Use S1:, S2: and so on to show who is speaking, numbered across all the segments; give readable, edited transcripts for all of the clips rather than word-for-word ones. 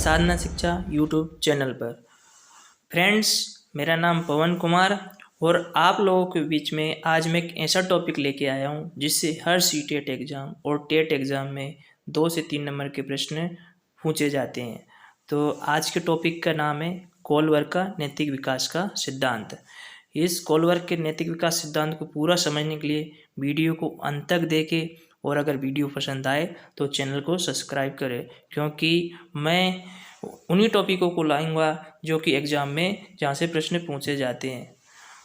S1: साधना शिक्षा YouTube channel पर। Friends, मेरा नाम पवन कुमार और आप लोगों के बीच में आज मैं एक ऐसा टॉपिक लेके आया हूँ जिससे हर सीटेट एग्ज़ाम और टेट एग्ज़ाम में 2 से 3 नंबर के प्रश्न पूछे जाते हैं। तो आज के टॉपिक का नाम है कोलवर्ग का नैतिक विकास का सिद्धांत। इस कोलवर्ग के नैतिक विकास सिद्धांत को पूरा समझने के लिए वीडियो को अंत तक देखें और अगर वीडियो पसंद आए तो चैनल को सब्सक्राइब करें, क्योंकि मैं उन्हीं टॉपिकों को लाऊंगा जो कि एग्ज़ाम में जहाँ से प्रश्न पूछे जाते हैं।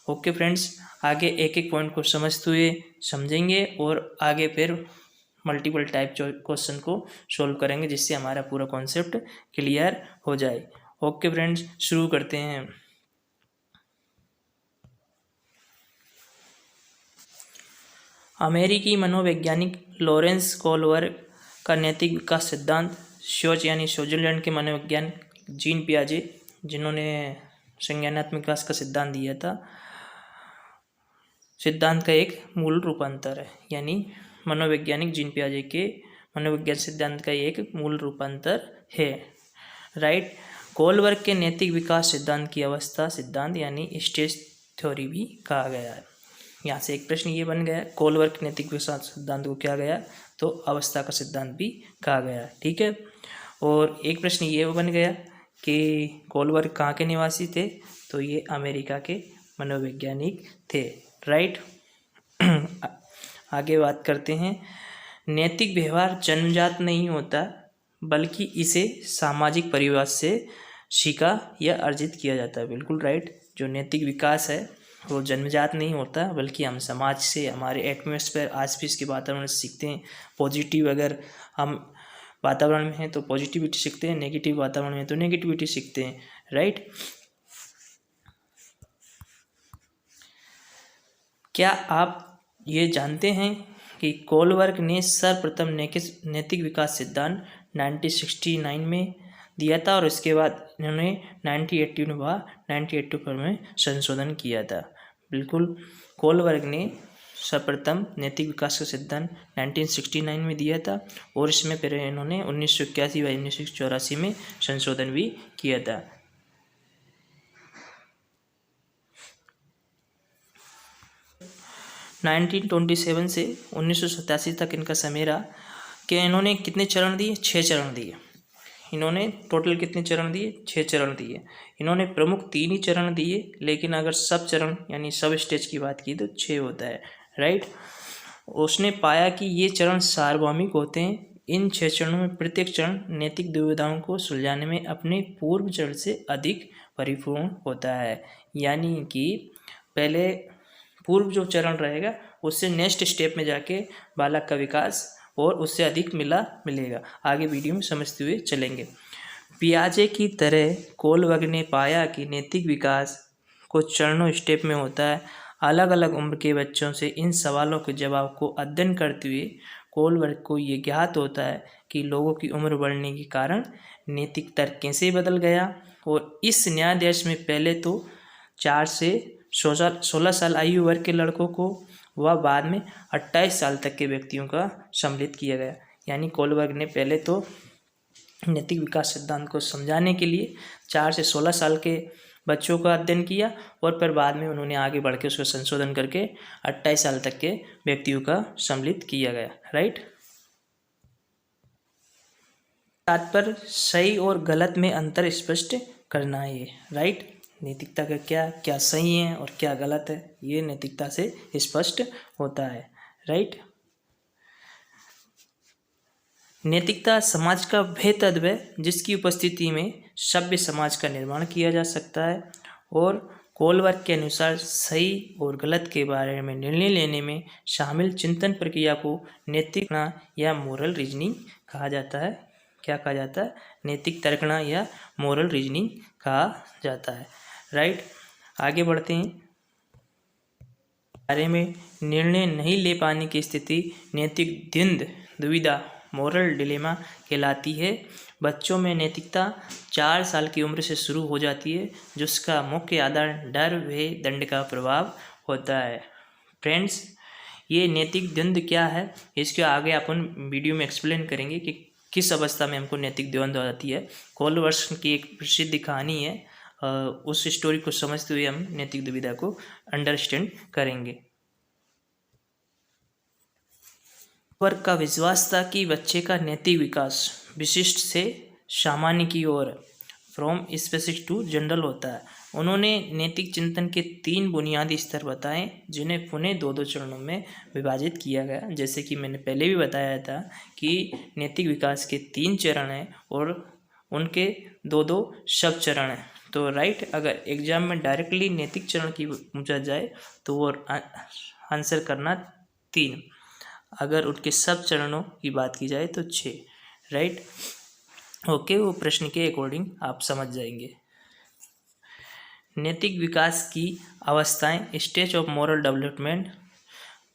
S1: ओके फ्रेंड्स, आगे एक एक पॉइंट को समझते हुए समझेंगे और आगे फिर मल्टीपल टाइप क्वेश्चन को सॉल्व करेंगे जिससे हमारा पूरा कॉन्सेप्ट क्लियर हो जाए। ओके फ्रेंड्स, शुरू करते हैं। अमेरिकी मनोवैज्ञानिक लॉरेंस कोलवर्ग का नैतिक विकास सिद्धांत सोच यानी स्विट्जरलैंड के मनोवैज्ञानिक जीन पियाजे, जिन्होंने संज्ञानात्मक विकास का सिद्धांत दिया था, सिद्धांत का एक मूल रूपांतर है। यानी मनोवैज्ञानिक जीन पियाजे के मनोविज्ञान सिद्धांत का एक मूल रूपांतर है। राइट। कोलवर्ग के नैतिक विकास सिद्धांत की अवस्था सिद्धांत यानी स्टेज थ्योरी भी कहा गया है। यहाँ से एक प्रश्न ये बन गया, कोलवर्ग के नैतिक विकास सिद्धांत को क्या गया तो अवस्था का सिद्धांत भी कहा गया। ठीक है। और एक प्रश्न ये बन गया कि कोलवर्ग कहाँ के निवासी थे, तो ये अमेरिका के मनोवैज्ञानिक थे। राइट। आगे बात करते हैं। नैतिक व्यवहार जन्मजात नहीं होता बल्कि इसे सामाजिक परिवेश से सीखा या अर्जित किया जाता है। बिल्कुल राइट। जो नैतिक विकास है वो जन्मजात नहीं होता बल्कि हम समाज से, हमारे एटमॉस्फेयर, आसपास के वातावरण से सीखते हैं। पॉजिटिव अगर हम वातावरण में हैं तो पॉजिटिविटी सीखते हैं, नेगेटिव वातावरण में तो नेगेटिविटी सीखते हैं। राइट। क्या आप ये जानते हैं कि कोलवर्ग ने सर्वप्रथम नैतिक विकास सिद्धांत 1969 में दिया था और इसके बाद इन्होंने 1984 में संशोधन किया था। बिल्कुल, कोलवर्ग ने सर्वप्रथम नैतिक विकास का सिद्धांत 1969 में दिया था और इसमें फिर इन्होंने 1981 व 1984 में संशोधन भी किया था। नाइनटीन 1927 से 1987 तक इनका समय रहा कि इन्होंने कितने चरण दिए, 6 चरण दिए। इन्होंने टोटल कितने चरण दिए, 6 चरण दिए। इन्होंने प्रमुख 3 ही चरण दिए, लेकिन अगर सब चरण यानी सब स्टेज की बात की तो 6 होता है। राइट। उसने पाया कि ये चरण सार्वभौमिक होते हैं। इन 6 चरणों में प्रत्येक चरण नैतिक दुविधाओं को सुलझाने में अपने पूर्व चरण से अधिक परिपूर्ण होता है। यानी कि पहले पूर्व जो चरण रहेगा उससे नेक्स्ट स्टेप में जाके बालक का विकास और उससे अधिक मिलेगा। आगे वीडियो में समझते हुए चलेंगे। पियाजे की तरह कोलवर्ग ने पाया कि नैतिक विकास कुछ चरणों स्टेप में होता है। अलग अलग उम्र के बच्चों से इन सवालों के जवाब को अध्ययन करते हुए कोलवर्ग को ये ज्ञात होता है कि लोगों की उम्र बढ़ने के कारण नैतिक तर्क कैसे बदल गया। और इस न्यायाधीश में पहले तो 4 से 16 साल आयु वर्ग के लड़कों को व बाद में 28 साल तक के व्यक्तियों का सम्मिलित किया गया। यानी कोलवर्ग ने पहले तो नैतिक विकास सिद्धांत को समझाने के लिए 4 से 16 साल के बच्चों का अध्ययन किया और फिर बाद में उन्होंने आगे बढ़ के उसका संशोधन करके 28 साल तक के व्यक्तियों का सम्मिलित किया गया। राइट। तात्पर्य सही और गलत में अंतर स्पष्ट करना है। राइट। नैतिकता का क्या सही है और क्या गलत है, ये नैतिकता से स्पष्ट होता है। राइट। नैतिकता समाज का वह तत्व है जिसकी उपस्थिति में सभ्य समाज का निर्माण किया जा सकता है। और कोलवर्ग के अनुसार सही और गलत के बारे में निर्णय लेने में शामिल चिंतन प्रक्रिया को नैतिकता या मोरल रीजनिंग कहा जाता है। क्या कहा जाता है? नैतिक तर्कना या मोरल रीजनिंग कहा जाता है। राइट। आगे बढ़ते हैं। बारे में निर्णय नहीं ले पाने की स्थिति नैतिक दुविधा मोरल डिलेमा कहलाती है। बच्चों में नैतिकता 4 साल की उम्र से शुरू हो जाती है, जिसका मुख्य आधार डर व दंड का प्रभाव होता है। फ्रेंड्स, ये नैतिक द्वंद्व क्या है इसके आगे अपन वीडियो में एक्सप्लेन करेंगे कि किस अवस्था में हमको नैतिक द्वंद्व आती है। कोलवर्स की एक प्रसिद्ध कहानी है, उस स्टोरी को समझते हुए हम नैतिक दुविधा को अंडरस्टैंड करेंगे। वर्ग का विश्वास था कि बच्चे का नैतिक विकास विशिष्ट से सामान्य की ओर फ्रॉम स्पेसिफिक टू जनरल होता है। उन्होंने नैतिक चिंतन के 3 बुनियादी स्तर बताए, जिन्हें पुनः 2-2 चरणों में विभाजित किया गया। जैसे कि मैंने पहले भी बताया था कि नैतिक विकास के 3 चरण हैं और उनके 2-2 सब चरण हैं। तो राइट, अगर एग्जाम में डायरेक्टली नैतिक चरण की पूछा जाए तो वो आंसर करना 3, अगर उनके सब चरणों की बात की जाए तो 6। राइट, ओके, वो प्रश्न के अकॉर्डिंग आप समझ जाएंगे। नैतिक विकास की अवस्थाएं, stage of moral development.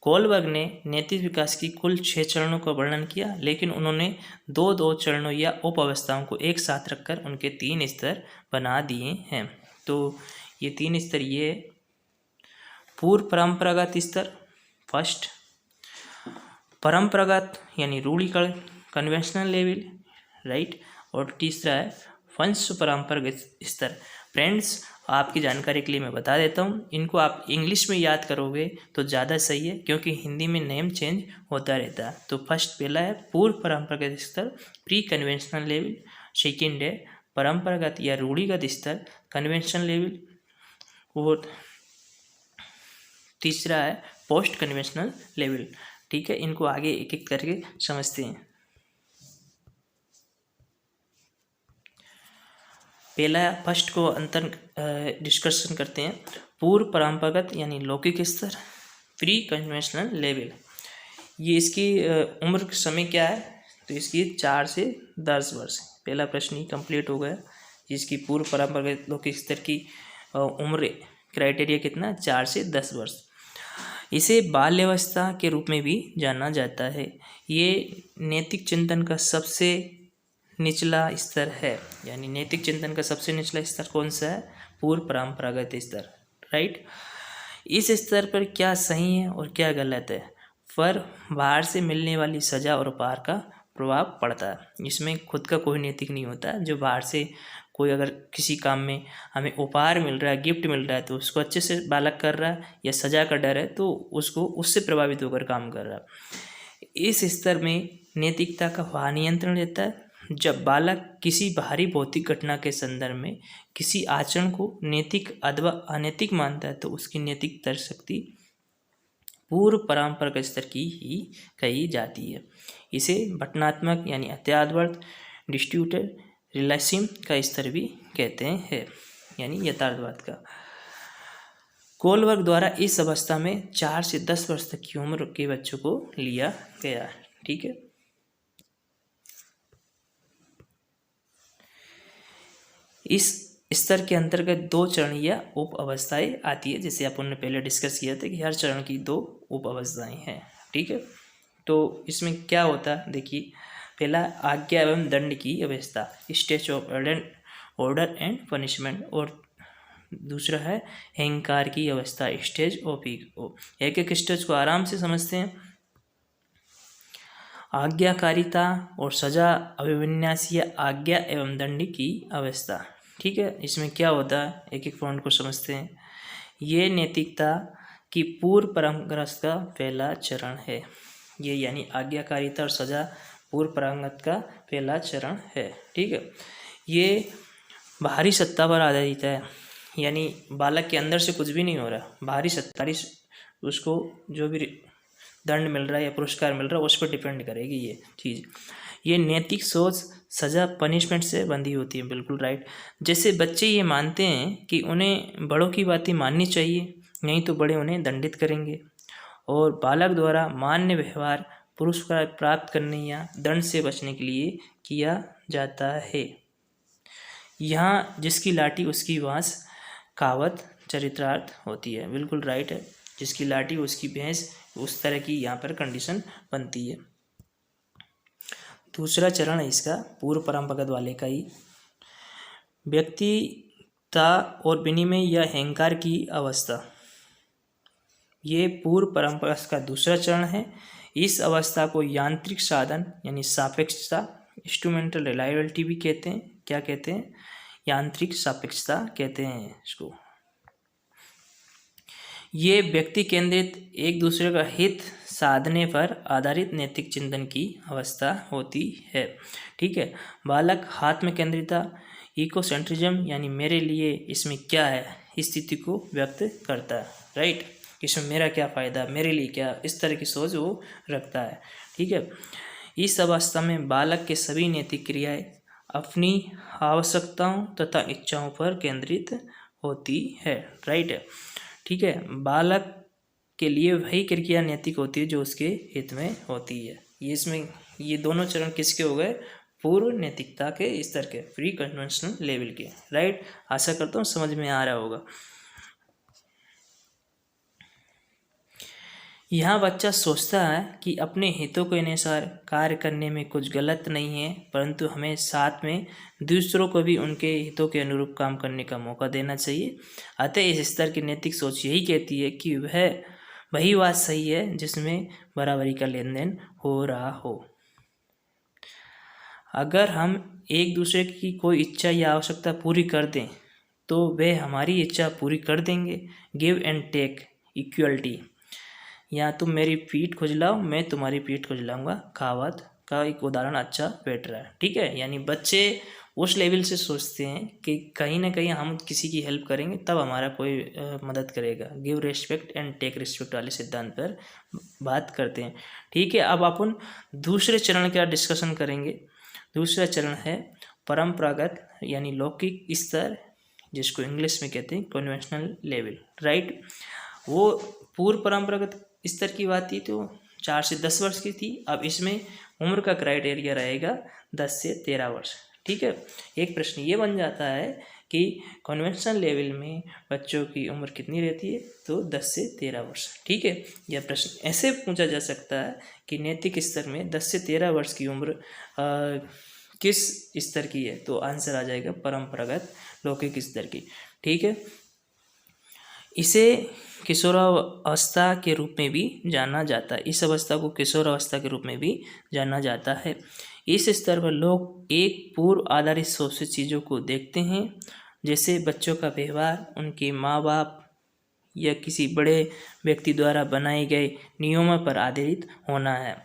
S1: Kohlberg ने नैतिक विकास की कुल 6 चरणों का वर्णन किया, लेकिन उन्होंने 2-2 चरणों या उप अवस्थाओं को एक साथ रखकर उनके 3 स्तर बना दिए हैं। तो ये 3 स्तर ये पूर्व परंपरागत स्तर फर्स्ट, परंपरागत यानी रूढ़िकल कन्वेंशनल लेवल, राइट, और तीसरा है वंश परंपरागत स्तर। फ्रेंड्स, आपकी जानकारी के लिए मैं बता देता हूँ, इनको आप इंग्लिश में याद करोगे तो ज़्यादा सही है, क्योंकि हिंदी में नेम चेंज होता रहता है। तो फर्स्ट पहला है पूर्व परंपरागत स्तर, प्री कन्वेंशनल लेवल। सेकेंड है परंपरागत या रूढ़िगत स्तर, कन्वेंशनल लेवल। और तीसरा है पोस्ट कन्वेंशनल लेवल। ठीक है, इनको आगे एक एक करके समझते हैं। पहला फर्स्ट को अंतर डिस्कशन करते हैं। पूर्व परंपरागत यानी लौकिक स्तर, प्री कन्वेंशनल लेवल। ये इसकी उम्र समय क्या है, तो इसकी 4 से 10 वर्ष। पहला प्रश्न ही कंप्लीट हो गया। इसकी पूर्व परंपरागत लौकिक स्तर की उम्र क्राइटेरिया कितना, 4 से 10 वर्ष। इसे बाल्यावस्था के रूप में भी जाना जाता है। ये नैतिक चिंतन का सबसे निचला स्तर है, यानी नैतिक चिंतन का सबसे निचला स्तर कौन सा है, पूर्व परंपरागत स्तर। राइट, इस स्तर पर क्या सही है और क्या गलत है पर बाहर से मिलने वाली सजा और उपहार का प्रभाव पड़ता है। इसमें खुद का कोई नैतिक नहीं होता। जो बाहर से कोई अगर किसी काम में हमें उपहार मिल रहा है, गिफ्ट मिल रहा है, तो उसको अच्छे से बालक कर रहा है, या सजा का डर है तो उसको उससे प्रभावित होकर काम कर रहा है। इस स्तर में नैतिकता का वह नियंत्रण रहता है जब बालक किसी बाहरी भौतिक घटना के संदर्भ में किसी आचरण को नैतिक अथवा अनैतिक मानता है, तो उसकी नैतिक तर्क शक्ति पूर्व परंपरागत स्तर की ही कही जाती है। इसे घटनात्मक यानी अत्यादवर्त डिस्ट्रीब्यूटेड रिलेशन का स्तर भी कहते हैं, यानी यथार्थवाद का। कोलबर्ग द्वारा इस अवस्था में 4 से 10 वर्ष तक की उम्र के बच्चों को लिया गया। ठीक है, इस स्तर के अंतर्गत 2 चरण या उप अवस्थाएं आती है, जैसे अपन ने पहले डिस्कस किया था कि हर चरण की 2 उप अवस्थाएं हैं। ठीक है, तो इसमें क्या होता है, देखिए, पहला आज्ञा एवं दंड की अवस्था, stage of order and punishment, और दूसरा है अहंकार की अवस्था, स्टेज ऑफ ईगो। एक एक स्टेज को आराम से समझते हैं। आज्ञाकारिता और सजा अभिविन्यास या आज्ञा एवं दंड की अवस्था। ठीक है, इसमें क्या होता है, एक एक पॉइंट को समझते हैं। ये नैतिकता की पूर्व परंपरागत का पहला चरण है। ये यानी आज्ञाकारिता और सजा पूर्व परंपरागत का पहला चरण है। ठीक है, ये बाहरी सत्ता पर आधारित है, यानी बालक के अंदर से कुछ भी नहीं हो रहा, बाहरी सत्ता उसको जो भी दंड मिल रहा है या पुरस्कार मिल रहा है उस पर डिपेंड करेगी ये चीज़। ये नैतिक सोच सजा पनिशमेंट से बंधी होती है। बिल्कुल राइट। जैसे बच्चे ये मानते हैं कि उन्हें बड़ों की बातें माननी चाहिए, नहीं तो बड़े उन्हें दंडित करेंगे, और बालक द्वारा मान्य व्यवहार पुरस्कार प्राप्त करने या दंड से बचने के लिए किया जाता है। यहाँ जिसकी लाठी उसकी बाँस कहावत चरितार्थ होती है। बिल्कुल राइट है, जिसकी लाठी उसकी भैंस, उस तरह की यहाँ पर कंडीशन बनती है। दूसरा चरण है इसका पूर्व परंपरागत वाले का ही, व्यक्तिता और विनिमय या अहंकार की अवस्था। ये पूर्व परंपरा का दूसरा चरण है। इस अवस्था को यांत्रिक साधन यानी सापेक्षता इंस्ट्रूमेंटल रिलायबिलिटी भी कहते हैं, क्या कहते हैं, यांत्रिक सापेक्षता कहते हैं इसको। ये व्यक्ति केंद्रित एक दूसरे का हित साधने पर आधारित नैतिक चिंतन की अवस्था होती है। ठीक है, बालक आत्म केंद्रितता, इकोसेंट्रिज्म यानी मेरे लिए इसमें क्या है, इस स्थिति को व्यक्त करता है। राइट, इसमें मेरा क्या फ़ायदा, मेरे लिए क्या, इस तरह की सोच वो रखता है। ठीक है, इस अवस्था में बालक के सभी नैतिक क्रियाएं अपनी आवश्यकताओं तथा इच्छाओं पर केंद्रित होती है। राइट है, ठीक है, बालक के लिए वही क्रिया नैतिक होती है जो उसके हित में होती है। ये इसमें ये दोनों चरण किसके हो गए, पूर्व नैतिकता के स्तर के, प्री कन्वेंशनल लेवल के। राइट, आशा करता हूँ समझ में आ रहा होगा। यहाँ बच्चा सोचता है कि अपने हितों के अनुसार कार्य करने में कुछ गलत नहीं है, परंतु हमें साथ में दूसरों को भी उनके हितों के अनुरूप काम करने का मौका देना चाहिए। अतः इस स्तर की नैतिक सोच यही कहती है कि वही बात सही है जिसमें बराबरी का लेन देन हो रहा हो। अगर हम एक दूसरे की कोई इच्छा या आवश्यकता पूरी कर दें तो वे हमारी इच्छा पूरी कर देंगे। गिव एंड टेक, इक्वलिटी, या तुम मेरी पीठ खुजलाओ मैं तुम्हारी पीठ खुजलाऊंगा, कहावत का एक उदाहरण अच्छा बैठ रहा है। ठीक है, यानी बच्चे उस लेवल से सोचते हैं कि कहीं ना कहीं हम किसी की हेल्प करेंगे तब हमारा कोई मदद करेगा। Give respect and take respect वाले सिद्धांत पर बात करते हैं। ठीक है, अब अपन दूसरे चरण का डिस्कशन करेंगे। दूसरा चरण है परंपरागत यानी लौकिक स्तर, जिसको इंग्लिश में कहते हैं कन्वेंशनल लेवल। राइट, वो पूर्व परंपरागत स्तर की बात थी तो 4 से 10 वर्ष की थी। अब इसमें उम्र का क्राइटेरिया रहेगा 10 से 13 वर्ष। ठीक है, एक प्रश्न ये बन जाता है कि कन्वेंशनल लेवल में बच्चों की उम्र कितनी रहती है, तो 10 से 13 वर्ष। ठीक है, यह प्रश्न ऐसे पूछा जा सकता है कि नैतिक स्तर में 10 से 13 वर्ष की उम्र किस स्तर की है, तो आंसर आ जाएगा परंपरागत लौकिक स्तर की। ठीक है, इसे किशोरावस्था के रूप में भी जाना जाता है। इस अवस्था को किशोरावस्था के रूप में भी जाना जाता है। इस स्तर पर लोग एक पूर्व आधारित सोच से चीज़ों को देखते हैं, जैसे बच्चों का व्यवहार उनके माँ बाप या किसी बड़े व्यक्ति द्वारा बनाए गए नियमों पर आधारित होना है।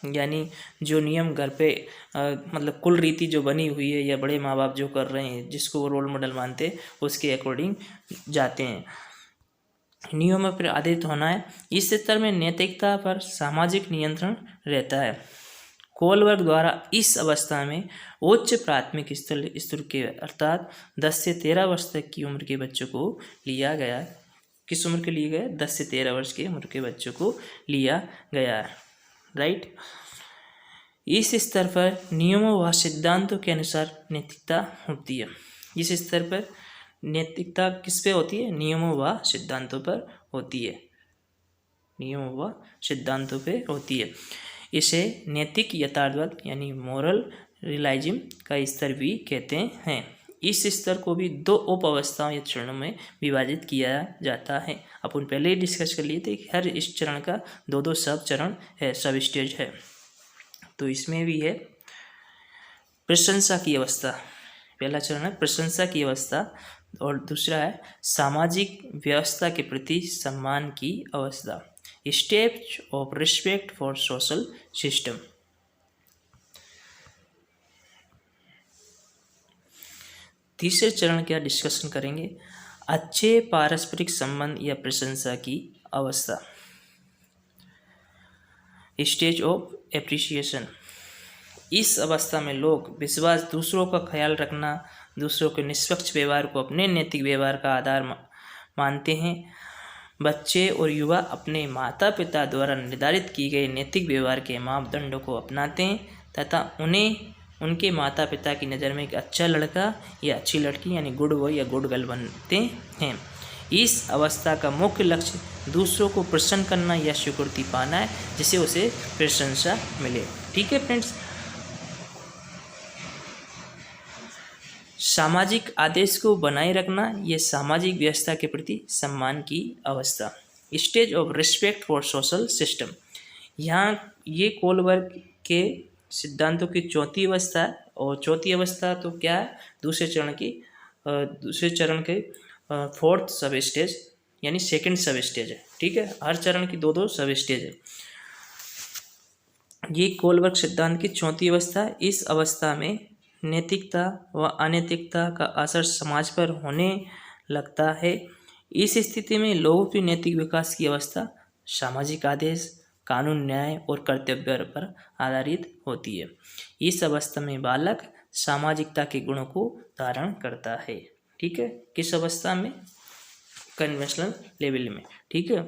S1: यानी जो नियम घर पे मतलब कुल रीति जो बनी हुई है या बड़े माँ बाप जो कर रहे हैं, जिसको वो रोल मॉडल मानते हैं, उसके अकॉर्डिंग जाते हैं। नियमों पर आधारित होना है। इस स्तर में नैतिकता पर सामाजिक नियंत्रण रहता है। कोलबर्ग द्वारा इस अवस्था में उच्च प्राथमिक स्तर के अर्थात 10 से 13 वर्ष तक की उम्र के बच्चों को लिया गया। किस उम्र के लिए गया? 10 से 13 वर्ष की उम्र के बच्चों को लिया गया। राइट, इस स्तर पर नियमों व सिद्धांतों के अनुसार नैतिकता होती है। इस स्तर पर नैतिकता किस पे होती है? नियमों व सिद्धांतों पर होती है। नियमों व सिद्धांतों पे होती है। इसे नैतिक यथार्थवाद यानी मोरल रियलिज्म का स्तर भी कहते हैं। इस स्तर को भी 2 उप अवस्थाओं या चरणों में विभाजित किया जाता है। अपन पहले ही डिस्कस कर लिए थे कि हर इस चरण का 2-2 सब चरण है, सब स्टेज है। तो इसमें भी है प्रशंसा की अवस्था। पहला चरण है प्रशंसा की अवस्था और दूसरा है सामाजिक व्यवस्था के प्रति सम्मान की अवस्था, steps of respect for social system. तीसरे चरण का डिस्कशन करेंगे अच्छे पारस्परिक संबंध या प्रशंसा की अवस्था, स्टेज ऑफ एप्रिसिएशन। इस अवस्था में लोग विश्वास, दूसरों का ख्याल रखना, दूसरों के निष्पक्ष व्यवहार को अपने नैतिक व्यवहार का आधार मानते हैं। बच्चे और युवा अपने माता पिता द्वारा निर्धारित की गई नैतिक व्यवहार के मापदंडों को अपनाते हैं तथा उन्हें उनके माता पिता की नज़र में एक अच्छा लड़का या अच्छी लड़की यानी गुड बॉय या गुड गर्ल बनते हैं। इस अवस्था का मुख्य लक्ष्य दूसरों को प्रसन्न करना या स्वीकृति पाना है, जिससे उसे प्रशंसा मिले। ठीक है फ्रेंड्स, सामाजिक आदेश को बनाए रखना, यह सामाजिक व्यवस्था के प्रति सम्मान की अवस्था, stage of respect for social system. यहाँ ये कोलबर्ग के सिद्धांतों की चौथी अवस्था है, और चौथी अवस्था तो क्या है, दूसरे चरण के फोर्थ सब स्टेज यानी सेकंड सब स्टेज है। ठीक है, हर चरण की दो सब स्टेज है। ये कोलबर्ग सिद्धांत की चौथी अवस्था है। इस अवस्था में नैतिकता व अनैतिकता का असर समाज पर होने लगता है। इस स्थिति में लोगों की नैतिक विकास की अवस्था सामाजिक आदेश, कानून, न्याय और कर्तव्य पर आधारित होती है। इस अवस्था में बालक सामाजिकता के गुणों को धारण करता है। ठीक है, किस अवस्था में? कन्वेंशनल लेवल में। ठीक है,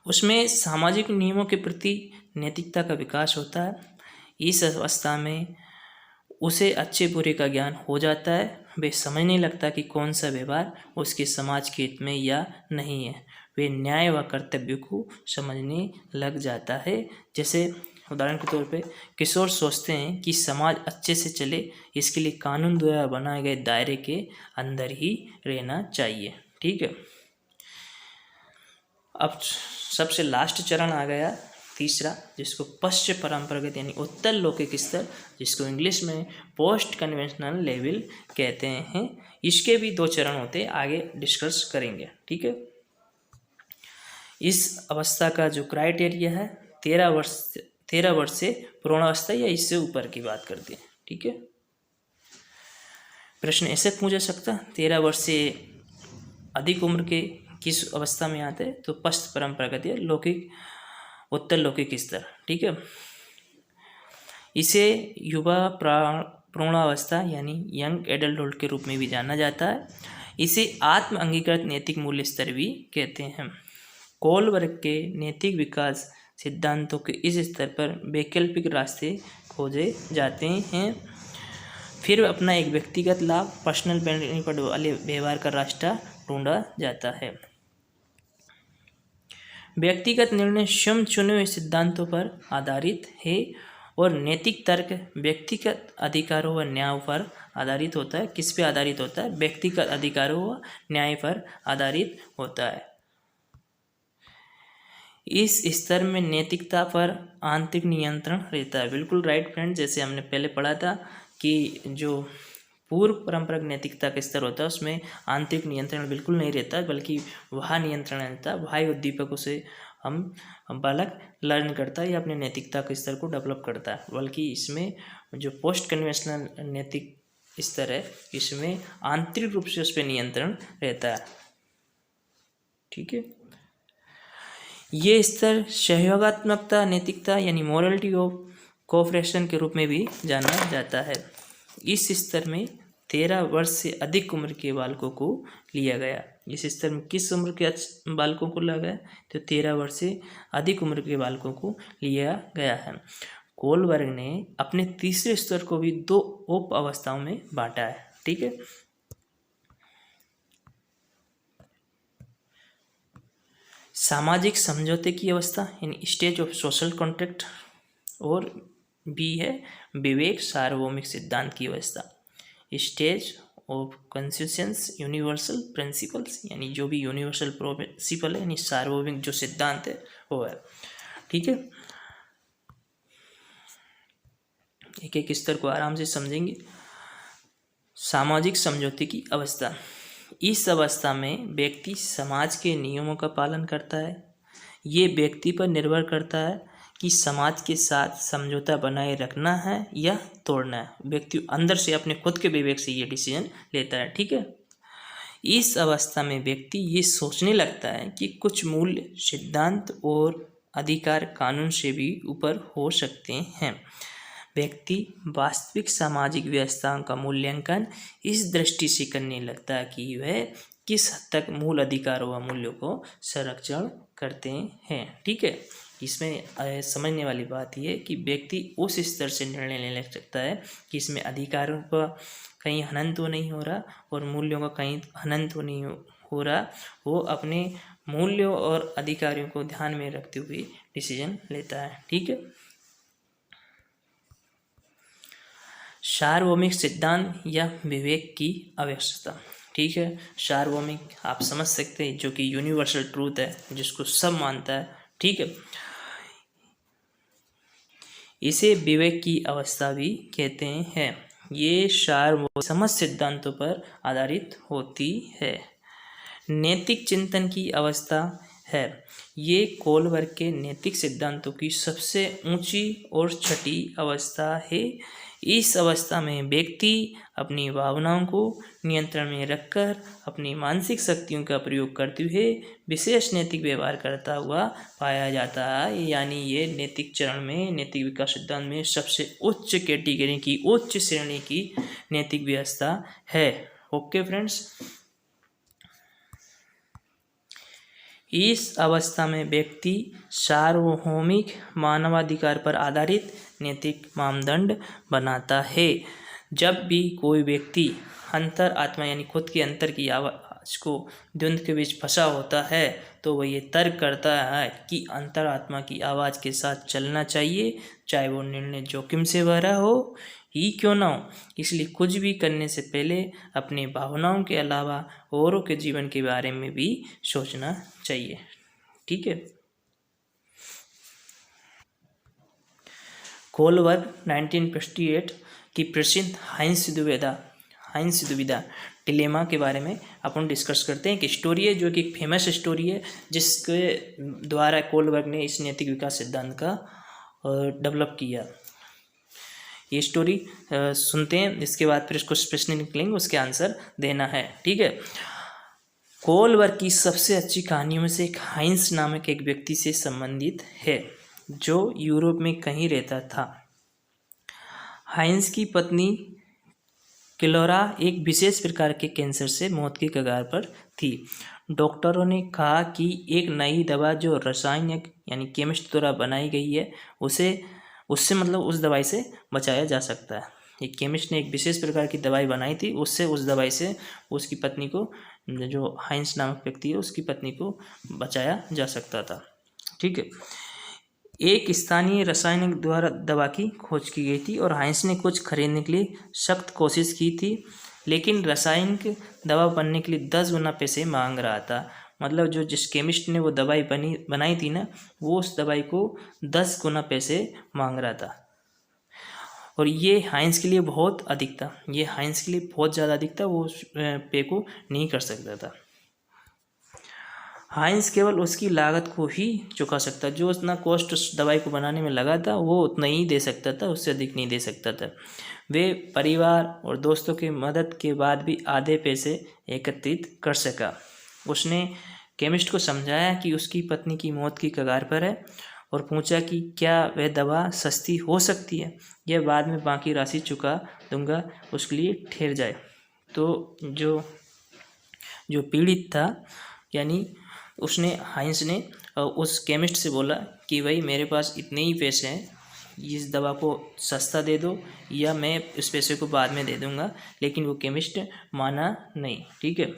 S1: उसमें सामाजिक नियमों के प्रति नैतिकता का विकास होता है। इस अवस्था में उसे अच्छे बुरे का ज्ञान हो जाता है। वे समझने लगता कि कौन सा व्यवहार उसके समाज के हित में या नहीं है। वे न्याय व कर्तव्य को समझने लग जाता है। जैसे उदाहरण के तौर पे किशोर सोचते हैं कि समाज अच्छे से चले, इसके लिए कानून द्वारा बनाए गए दायरे के अंदर ही रहना चाहिए। ठीक है, अब सबसे लास्ट चरण आ गया तीसरा, जिसको पश्चिम परंपरागत यानी उत्तर लौकिक स्तर, जिसको इंग्लिश में पोस्ट कन्वेंशनल लेवल कहते हैं। इसके भी 2 चरण होते हैं, आगे डिस्कस करेंगे। ठीक है, इस अवस्था का जो क्राइटेरिया है 13 वर्ष से प्रौढ़ावस्था या इससे ऊपर की बात करते हैं। ठीक है, प्रश्न ऐसे पूछा सकता, 13 वर्ष से अधिक उम्र के किस अवस्था में आते हैं? तो पश्चिम परंपरागत या लौकिक उत्तर लौकिक स्तर। ठीक है, इसे युवा प्रौढ़ावस्था यानी यंग एडल्टहुड के रूप में भी जाना जाता है। इसे आत्म अंगीकृत नैतिक मूल्य स्तर भी कहते हैं। कोलबर्ग के नैतिक विकास सिद्धांतों के इस स्तर पर वैकल्पिक रास्ते खोजे जाते हैं। फिर अपना एक व्यक्तिगत लाभ, पर्सनल बेनिफिट वाले व्यवहार का रास्ता ढूंढा जाता है। व्यक्तिगत निर्णय स्वयं चुने हुए सिद्धांतों पर आधारित है और नैतिक तर्क व्यक्तिगत अधिकारों व न्याय पर आधारित होता है। किस पे आधारित होता है? व्यक्तिगत अधिकारों व न्याय पर आधारित होता है। इस स्तर में नैतिकता पर आंतरिक नियंत्रण रहता है। बिल्कुल राइट फ्रेंड, जैसे हमने पहले पढ़ा था कि जो पूर्व परंपरागत नैतिकता का स्तर होता है उसमें आंतरिक नियंत्रण बिल्कुल नहीं रहता, बल्कि बाह्य नियंत्रण रहता है। बाह्य उद्दीपकों से हम बालक लर्न करता है या अपने नैतिकता के स्तर को डेवलप करता है। बल्कि इसमें जो पोस्ट कन्वेंशनल नैतिक स्तर है, इसमें आंतरिक रूप से उस पर नियंत्रण रहता है। ठीक है, ये स्तर सहयोगात्मकता नैतिकता यानी मोरलिटी ऑफ कोऑपरेशन के रूप में भी जाना जाता है। इस स्तर में 13 वर्ष से अधिक उम्र के बालकों को लिया गया। इस स्तर में किस उम्र के बालकों को लिया गया? तो 13 वर्ष से अधिक उम्र के बालकों को लिया गया है। कोलबर्ग ने अपने तीसरे स्तर को भी 2 उप अवस्थाओं में बांटा है। ठीक है, सामाजिक समझौते की अवस्था यानी स्टेज ऑफ सोशल कॉन्ट्रैक्ट, और बी है विवेक सार्वभौमिक सिद्धांत की अवस्था, stage of consensus universal principles, यानी जो भी यूनिवर्सल प्रिंसिपल है यानी सार्वभौमिक जो सिद्धांत है वो है। ठीक है, एक एक स्तर को आराम से समझेंगे। सामाजिक समझौते की अवस्था, इस अवस्था में व्यक्ति समाज के नियमों का पालन करता है। ये व्यक्ति पर निर्भर करता है कि समाज के साथ समझौता बनाए रखना है या तोड़ना है। व्यक्ति अंदर से अपने खुद के विवेक से ये डिसीजन लेता है। ठीक है, इस अवस्था में व्यक्ति ये सोचने लगता है कि कुछ मूल्य, सिद्धांत और अधिकार कानून से भी ऊपर हो सकते हैं। व्यक्ति वास्तविक सामाजिक व्यवस्थाओं का मूल्यांकन इस दृष्टि से करने लगता है कि वह किस हद तक मूल अधिकारों व मूल्यों को संरक्षण करते हैं। ठीक है, इसमें समझने वाली बात यह है कि व्यक्ति उस स्तर से निर्णय लेने लग सकता है कि इसमें अधिकारों का कहीं हनन तो नहीं हो रहा और मूल्यों का कहीं हनन तो नहीं हो रहा। वो अपने मूल्यों और अधिकारों को ध्यान में रखते हुए डिसीजन लेता है। ठीक है, सार्वभौमिक सिद्धांत या विवेक की आवश्यकता। ठीक है, सार्वभौमिक आप समझ सकते हैं, जो कि यूनिवर्सल ट्रूथ है, जिसको सब मानता है। ठीक है, इसे विवेक की अवस्था भी कहते हैं। ये सार्वभौम समझ सिद्धांतों पर आधारित होती है। नैतिक चिंतन की अवस्था है। ये कोलवर्ग के नैतिक सिद्धांतों की सबसे ऊंची और छठी अवस्था है। इस अवस्था में व्यक्ति अपनी भावनाओं को नियंत्रण में रखकर अपनी मानसिक शक्तियों का प्रयोग करते हुए विशेष नैतिक व्यवहार करता हुआ पाया जाता है। यानी ये नैतिक चरण में, नैतिक विकास सिद्धांत में सबसे उच्च कैटेगरी की, उच्च श्रेणी की नैतिक व्यवस्था है। ओके फ्रेंड्स, इस अवस्था में व्यक्ति सार्वभौमिक मानवाधिकार पर आधारित नैतिक मानदंड बनाता है। जब भी कोई व्यक्ति अंतर आत्मा यानी खुद के अंतर की आवाज को द्वंद्व के बीच फंसा होता है तो वह ये तर्क करता है कि अंतर आत्मा की आवाज के साथ चलना चाहिए, चाहे वो निर्णय जोखिम से भरा हो ही क्यों ना हो। इसलिए कुछ भी करने से पहले अपनी भावनाओं के अलावा औरों के जीवन के बारे में भी सोचना चाहिए। ठीक है। कोलवर्ग 1958 की प्रसिद्ध हाइंस दुविधा डिलेमा के बारे में अपन डिस्कस करते हैं। एक स्टोरी है जो कि एक फेमस स्टोरी है जिसके द्वारा कोलवर्ग ने इस नैतिक विकास सिद्धांत का डेवलप किया। ये स्टोरी सुनते हैं, इसके बाद फिर कुछ प्रश्न निकलेंगे, उसके आंसर देना है। ठीक है। कोलवर्ग की सबसे अच्छी कहानियों में से एक हाइंस नामक एक व्यक्ति से संबंधित है जो यूरोप में कहीं रहता था। हाइंस की पत्नी क्लोरा एक विशेष प्रकार के कैंसर से मौत की कगार पर थी। डॉक्टरों ने कहा कि एक नई दवा जो रासायनिक यानी केमिस्ट द्वारा बनाई गई है उससे मतलब उस दवाई से बचाया जा सकता है। एक केमिस्ट ने एक विशेष प्रकार की दवाई बनाई थी, उससे उस दवाई से उसकी पत्नी को, जो हाइंस नामक व्यक्ति है उसकी पत्नी को बचाया जा सकता था। ठीक है। एक स्थानीय रासायनिक द्वारा दवा की खोज की गई थी और हाइंस ने कुछ खरीदने के लिए सख्त कोशिश की थी, लेकिन रासायनिक दवा बनने के लिए 10 गुना पैसे मांग रहा था। मतलब जो जिस केमिस्ट ने वो दवाई बनाई थी ना, वो उस दवाई को 10 गुना पैसे मांग रहा था और ये हाइंस के लिए बहुत अधिक था। ये हाइंस के लिए बहुत ज़्यादा अधिक था, वो उस पे को नहीं कर सकता था। हाइंस केवल उसकी लागत को ही चुका सकता, जो उतना कॉस्ट उस दवाई को बनाने में लगा था वो उतना ही दे सकता था, उससे अधिक नहीं दे सकता था। वे परिवार और दोस्तों की मदद के बाद भी आधे पैसे एकत्रित कर सका। उसने केमिस्ट को समझाया कि उसकी पत्नी की मौत की कगार पर है और पूछा कि क्या वह दवा सस्ती हो सकती है या बाद में बाकी राशि चुका दूंगा, उसके लिए ठहर जाए। तो जो पीड़ित था यानी हाइंस ने उस केमिस्ट से बोला कि भाई मेरे पास इतने ही पैसे हैं, इस दवा को सस्ता दे दो या मैं उस पैसे को बाद में दे दूंगा, लेकिन वो केमिस्ट माना नहीं। ठीक है।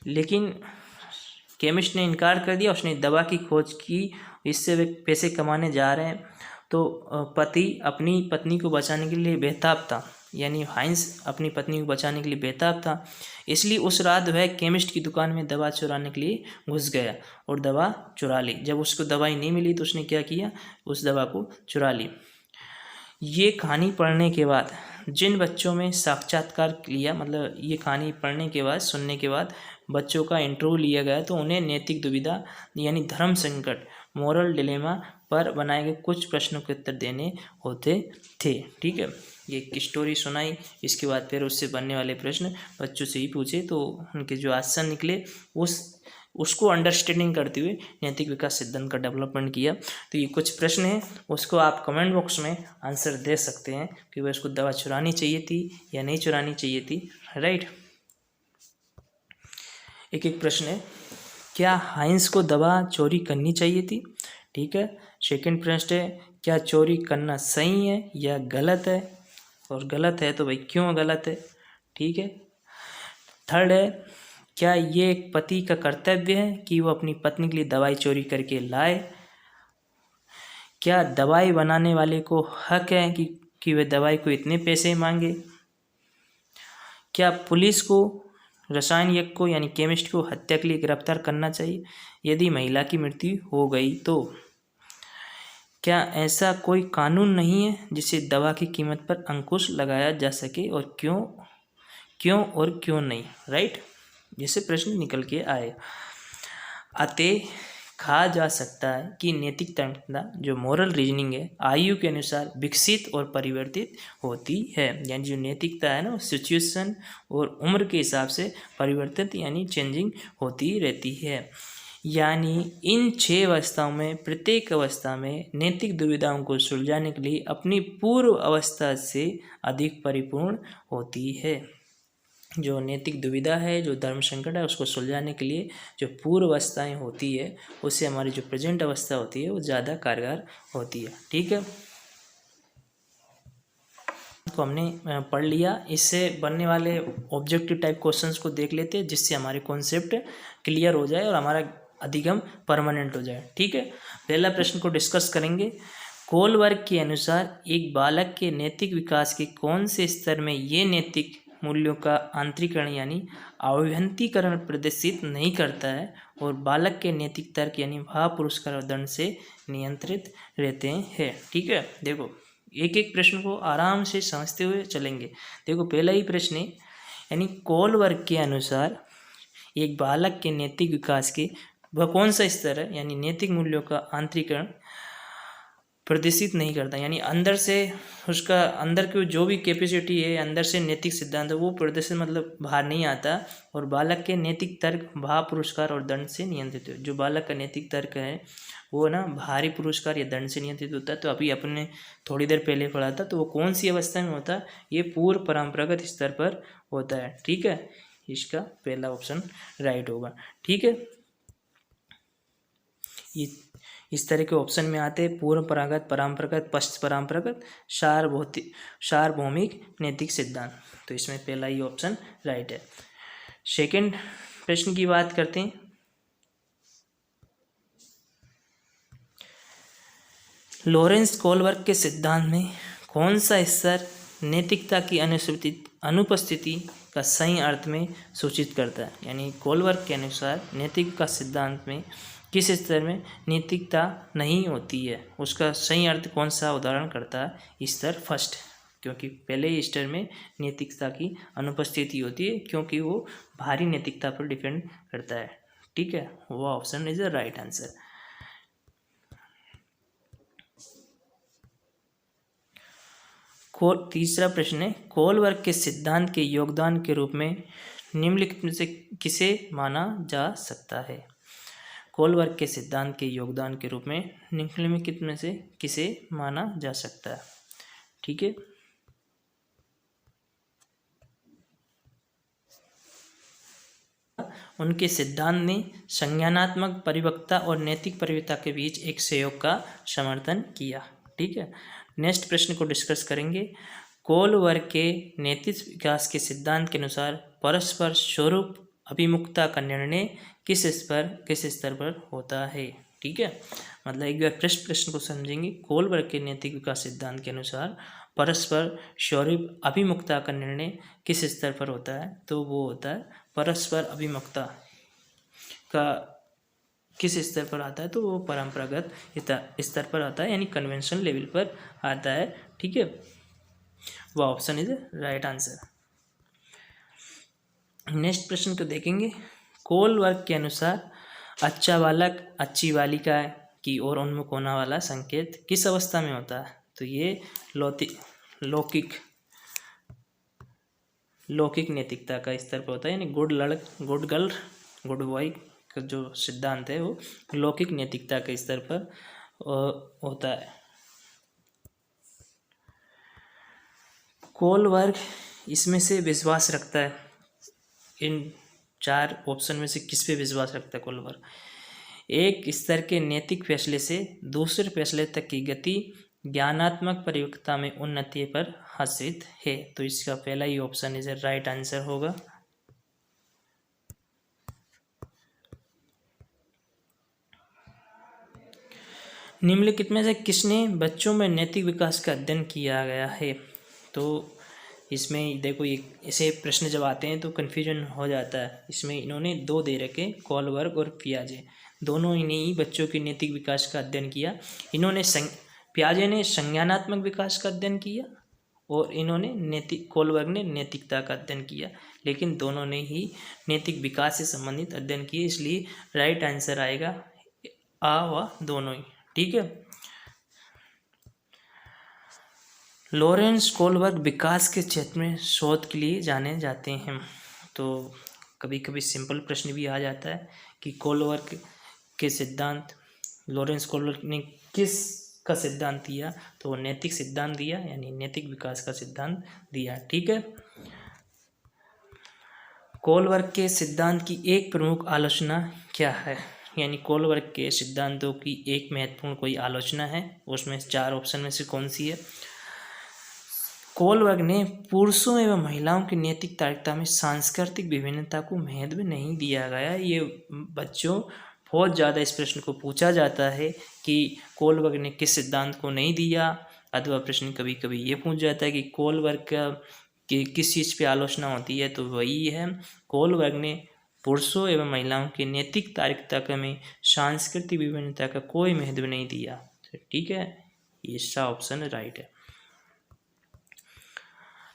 S1: लेकिन केमिस्ट ने इनकार कर दिया, उसने दवा की खोज की, इससे वे पैसे कमाने जा रहे हैं। तो पति अपनी पत्नी को बचाने के लिए बेताब था, यानी हाइंस अपनी पत्नी को बचाने के लिए बेताब था। इसलिए उस रात वह केमिस्ट की दुकान में दवा चुराने के लिए घुस गया और दवा चुरा ली। जब उसको दवाई नहीं मिली तो उसने क्या किया, उस दवा को चुरा ली। ये कहानी पढ़ने के बाद जिन बच्चों में साक्षात्कार लिया, मतलब ये कहानी पढ़ने के बाद, सुनने के बाद बच्चों का इंटरव्यू लिया गया तो उन्हें नैतिक दुविधा यानी धर्म संकट, मोरल डिलेमा पर बनाए गए कुछ प्रश्नों के उत्तर देने होते थे। ठीक है। ये एक स्टोरी सुनाई, इसके बाद फिर उससे बनने वाले प्रश्न बच्चों से ही पूछे तो उनके जो आंसर निकले उसको अंडरस्टैंडिंग करते हुए नैतिक विकास सिद्धांत का डेवलपमेंट किया। तो ये कुछ प्रश्न हैं, उसको आप कमेंट बॉक्स में आंसर दे सकते हैं कि वह उसको दवा चुरानी चाहिए थी या नहीं चुरानी चाहिए थी। राइट। एक प्रश्न है, क्या हाइंस को दवा चोरी करनी चाहिए थी? ठीक है। सेकंड प्रश्न है, क्या चोरी करना सही है या गलत है, और गलत है तो भाई क्यों गलत है? ठीक है। थर्ड है, क्या ये एक पति का कर्तव्य है कि वो अपनी पत्नी के लिए दवाई चोरी करके लाए? क्या दवाई बनाने वाले को हक है कि वह दवाई को इतने पैसे मांगे? क्या पुलिस को रसायन को यानी केमिस्ट को हत्या के लिए गिरफ्तार करना चाहिए यदि महिला की मृत्यु हो गई तो? क्या ऐसा कोई कानून नहीं है जिससे दवा की कीमत पर अंकुश लगाया जा सके और क्यों और क्यों नहीं, राइट। जैसे प्रश्न निकल के आए। अतः कहा जा सकता है कि नैतिक तर्कता जो मोरल रीजनिंग है आयु के अनुसार विकसित और परिवर्तित होती है। यानी जो नैतिकता है ना सिचुएशन और उम्र के हिसाब से परिवर्तित यानी चेंजिंग होती रहती है। यानी इन 6 अवस्थाओं में प्रत्येक अवस्था में नैतिक दुविधाओं को सुलझाने के लिए अपनी पूर्व अवस्था से अधिक परिपूर्ण होती है। जो नैतिक दुविधा है, जो धर्म संकट है, उसको सुलझाने के लिए जो पूर्व अवस्थाएँ होती है उससे हमारी जो प्रेजेंट अवस्था होती है वो ज़्यादा कारगर होती है। ठीक है, को हमने पढ़ लिया। इससे बनने वाले ऑब्जेक्टिव टाइप क्वेश्चंस को देख लेते हैं जिससे हमारे कॉन्सेप्ट क्लियर हो जाए और हमारा अधिगम परमानेंट हो जाए। ठीक है, पहला प्रश्न को डिस्कस करेंगे। कोलबर्ग के अनुसार एक बालक के नैतिक विकास के कौन से स्तर में ये नैतिक मूल्यों का आंतरिकरण यानी आभ्यंतरीकरण प्रदर्शित नहीं करता है और बालक के नैतिक तर्क यानी भाव पुरस्कार और दंड से नियंत्रित रहते हैं। ठीक है, देखो एक एक प्रश्न को आराम से समझते हुए चलेंगे। देखो पहला ही प्रश्न है, यानी कोलबर्ग के अनुसार एक बालक के नैतिक विकास के वह कौन सा स्तर है, यानी नैतिक मूल्यों का आंतरिकरण प्रदर्शित नहीं करता, यानी अंदर से उसका अंदर की जो भी कैपेसिटी है, अंदर से नैतिक सिद्धांत है वो प्रदर्शित मतलब बाहर नहीं आता। और बालक के नैतिक तर्क भाव पुरस्कार और दंड से नियंत्रित है। जो बालक का नैतिक तर्क है वो ना भारी पुरस्कार या दंड से नियंत्रित होता है। तो अभी अपने थोड़ी देर पहले पढ़ा था, तो वो कौन सी अवस्था में होता है, ये पूर्व परंपरागत स्तर पर होता है। ठीक है, इसका पहला ऑप्शन राइट होगा। ठीक है, ये इस तरह के ऑप्शन में आते हैं पूर्व परंपरागत, परंपरागत, पश्च परंपरागत, सार्वभौमिक नैतिक सिद्धांत। तो इसमें पहला ही ऑप्शन राइट है। सेकंड प्रश्न की बात करते हैं। लॉरेंस कोलबर्ग के सिद्धांत में कौन सा स्तर नैतिकता की अनुपस्थिति का सही अर्थ में सूचित करता है, यानी कोलबर्ग के अनुसार नैतिक का सिद्धांत में किस स्तर में नैतिकता नहीं होती है, उसका सही अर्थ कौन सा उदाहरण करता है, स्तर फर्स्ट। क्योंकि पहले स्तर में नैतिकता की अनुपस्थिति होती है क्योंकि वो भारी नैतिकता पर डिपेंड करता है। ठीक है, वो option is the right answer. तीसरा प्रश्न है, कोलबर्ग के सिद्धांत के योगदान के रूप में निम्नलिखित में से किसे माना जा सकता है। कोलबर्ग के सिद्धांत के योगदान के रूप में निम्नलिखित में से किसे माना जा सकता है। ठीक है, उनके सिद्धांत ने संज्ञानात्मक परिपक्वता और नैतिक परिपक्वता के बीच एक सहयोग का समर्थन किया। ठीक है, नेक्स्ट प्रश्न को डिस्कस करेंगे। कोलबर्ग के नैतिक विकास के सिद्धांत के अनुसार परस्पर स्वरूप अभिमुखता का निर्णय किस स्तर पर होता है। ठीक है, मतलब एक बार प्रश्न को समझेंगे। कोलबर्ग के नैतिक विकास सिद्धांत के अनुसार परस्पर स्वरूप अभिमुखता का निर्णय किस स्तर पर होता है, तो वो होता है परस्पर अभिमुखता का किस स्तर पर आता है, तो वो परंपरागत स्तर पर आता है, यानी कन्वेंशन लेवल पर आता है। ठीक है, वो option is right answer. Next प्रश्न को देखेंगे। कोलबर्ग के अनुसार अच्छा बालक अच्छी बालिका की ओर उन्मुख होने वाला संकेत किस अवस्था में होता है, तो ये लौकिक नैतिकता का स्तर पर होता है, यानी गुड गर्ल गुड बॉय का जो सिद्धांत है वो लौकिक नैतिकता के स्तर पर होता है। कोलबर्ग इसमें से विश्वास रखता है, इन 4 ऑप्शन में से किस पे विश्वास रखता है कोलबर्ग। एक स्तर के नैतिक फैसले से दूसरे फैसले तक की गति ज्ञानात्मक परिपक्वता में उन्नति पर आश्रित है, तो इसका पहला ही ऑप्शन इज राइट आंसर होगा। निम्नलिखित में से किसने बच्चों में नैतिक विकास का अध्ययन किया गया है, तो इसमें देखो ये ऐसे प्रश्न जब आते हैं तो कन्फ्यूजन हो जाता है। इसमें इन्होंने 2 दे रखे, कोलबर्ग और पियाजे, दोनों ही ने बच्चों के नैतिक विकास का अध्ययन किया। इन्होंने पियाजे ने संज्ञानात्मक विकास का अध्ययन किया और इन्होंने कोलबर्ग ने नैतिकता का अध्ययन किया, लेकिन दोनों ने ही नैतिक विकास से संबंधित अध्ययन किए, इसलिए राइट आंसर आएगा आ व दोनों ही। ठीक है। लॉरेंस कोलबर्ग विकास के क्षेत्र में शोध के लिए जाने जाते हैं। तो कभी कभी सिंपल प्रश्न भी आ जाता है कि कोलबर्ग के सिद्धांत, लॉरेंस कोलबर्ग ने किस का सिद्धांत दिया, तो नैतिक सिद्धांत दिया, यानी नैतिक विकास का सिद्धांत दिया। ठीक है। कोलबर्ग के सिद्धांत की एक प्रमुख आलोचना क्या है, यानी कोलबर्ग के सिद्धांतों की एक महत्वपूर्ण कोई आलोचना है, उसमें 4 ऑप्शन में से कौन सी है। कोलबर्ग ने पुरुषों एवं महिलाओं की नैतिक तार्किकता में सांस्कृतिक विभिन्नता को महत्व नहीं दिया गया। ये बच्चों बहुत ज़्यादा इस प्रश्न को पूछा जाता है कि कोलबर्ग ने किस सिद्धांत को नहीं दिया, अथवा प्रश्न कभी कभी ये पूछ जाता है कि कोलबर्ग का कि किस चीज़ पे आलोचना होती है, तो वही है कोलबर्ग ने पुरुषों एवं महिलाओं की नैतिक तार्किकता में सांस्कृतिक विभिन्नता का कोई महत्व नहीं दिया। ठीक है, ये इसका ऑप्शन राइट है।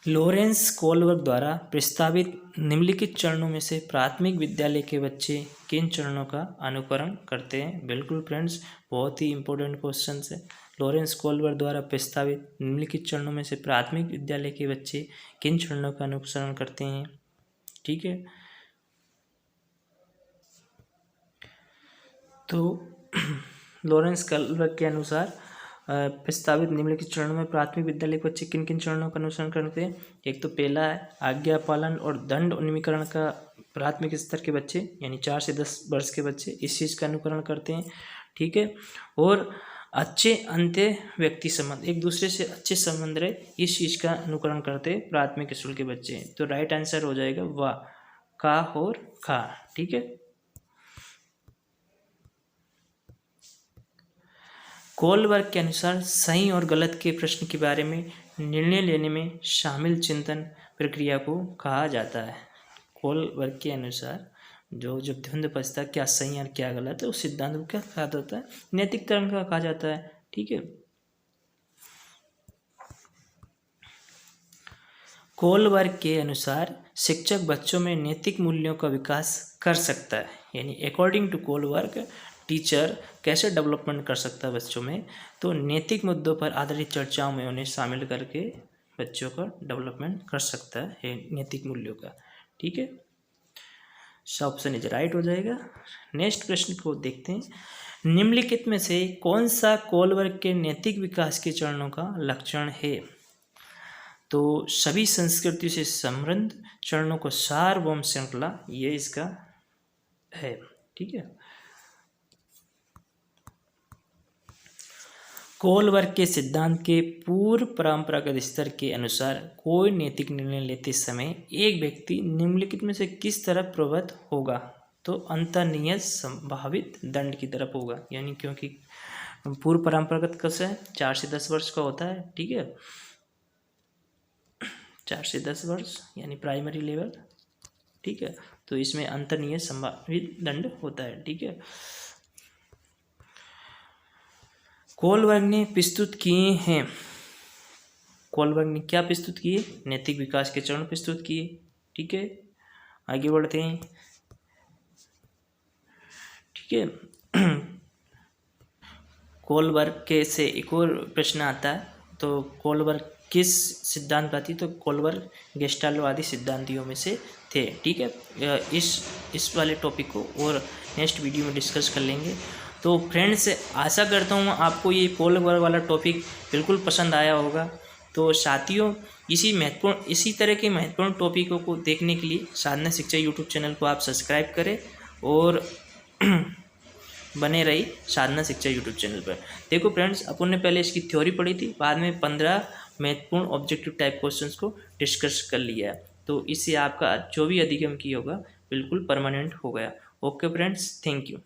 S1: लॉरेंस कोलबर्ग द्वारा प्रस्तावित निम्नलिखित चरणों में से प्राथमिक विद्यालय के बच्चे किन चरणों का अनुकरण करते हैं। बिल्कुल फ्रेंड्स, बहुत ही इंपॉर्टेंट क्वेश्चन है। लॉरेंस कोलबर्ग द्वारा प्रस्तावित निम्नलिखित चरणों में से प्राथमिक विद्यालय के बच्चे किन चरणों का अनुसरण करते हैं। ठीक है, तो लॉरेंस कोलबर्ग के अनुसार प्रस्तावित निम्नलिखित चरणों में प्राथमिक विद्यालय के बच्चे किन किन चरणों का अनुसरण करते हैं। एक तो पहला है आज्ञा पालन और दंड उन्मीकरण का प्राथमिक स्तर के बच्चे, यानी 4 से 10 वर्ष के बच्चे इस चीज़ का अनुकरण करते हैं। ठीक है, और अच्छे अंत्य व्यक्ति संबंध, एक दूसरे से अच्छे संबंध रहे, इस चीज़ का अनुकरण करते हैं प्राथमिक स्कूल के बच्चे। तो राइट आंसर हो जाएगा वाह, का और खा। ठीक है, कोलबर्ग के अनुसार सही और गलत के प्रश्न के बारे में निर्णय लेने में शामिल चिंतन प्रक्रिया को कहा जाता है। कोलबर्ग के अनुसार जब द्वंद्व बचता है क्या सही और क्या गलत है, उस सिद्धांत को क्या कहा जाता है, नैतिक तर्क का कहा जाता है। ठीक है, कोलबर्ग के अनुसार शिक्षक बच्चों में नैतिक मूल्यों का विकास कर सकता है, यानी अकॉर्डिंग टू कोलबर्ग टीचर कैसे डेवलपमेंट कर सकता है बच्चों में, तो नैतिक मुद्दों पर आधारित चर्चाओं में उन्हें शामिल करके बच्चों का डेवलपमेंट कर सकता है नैतिक मूल्यों का। ठीक है, ऑप्शन इज राइट हो जाएगा। नेक्स्ट प्रश्न को देखते हैं, निम्नलिखित में से कौन सा कोलबर्ग के नैतिक विकास के चरणों का लक्षण है। तो सभी संस्कृतियों से समृद्ध चरणों को सार्वभौम श्रृंखला, ये इसका है। ठीक है, कोलबर्ग के सिद्धांत के पूर्व परंपरागत स्तर के अनुसार कोई नैतिक निर्णय लेते समय एक व्यक्ति निम्नलिखित में से किस तरफ प्रवृत्त होगा, तो अंतर्निहित संभावित दंड की तरफ होगा, यानी क्योंकि पूर्व परंपरागत कैसे है 4 से 10 वर्ष का होता है। ठीक है, 4 से 10 वर्ष यानी प्राइमरी लेवल। ठीक है, तो इसमें अंतर्निहित संभावित दंड होता है। ठीक है, कोलबर्ग ने प्रस्तुत किए हैं, कोलबर्ग ने क्या प्रस्तुत किए, नैतिक विकास के चरण प्रस्तुत किए। ठीक है, आगे बढ़ते हैं। ठीक है, कोलबर्ग के से एक और प्रश्न आता है, तो कोलबर्ग किस सिद्धांत पाती, तो कोलबर्ग गेस्टाल्टवादी सिद्धांतियों में से थे। ठीक है, इस वाले टॉपिक को और नेक्स्ट वीडियो में डिस्कस कर लेंगे। तो फ्रेंड्स, आशा करता हूँ आपको ये कोलबर्ग वाला टॉपिक बिल्कुल पसंद आया होगा। तो साथियों, इसी तरह के महत्वपूर्ण टॉपिकों को देखने के लिए साधना शिक्षा यूट्यूब चैनल को आप सब्सक्राइब करें और बने रही साधना शिक्षा यूट्यूब चैनल पर। देखो फ्रेंड्स, अपन ने पहले इसकी थ्योरी पढ़ी थी, बाद में 15 महत्वपूर्ण ऑब्जेक्टिव टाइप क्वेश्चंस को डिस्कस कर लिया है। तो इससे आपका जो भी अधिगम की होगा बिल्कुल परमानेंट हो गया। Okay friends, thank you.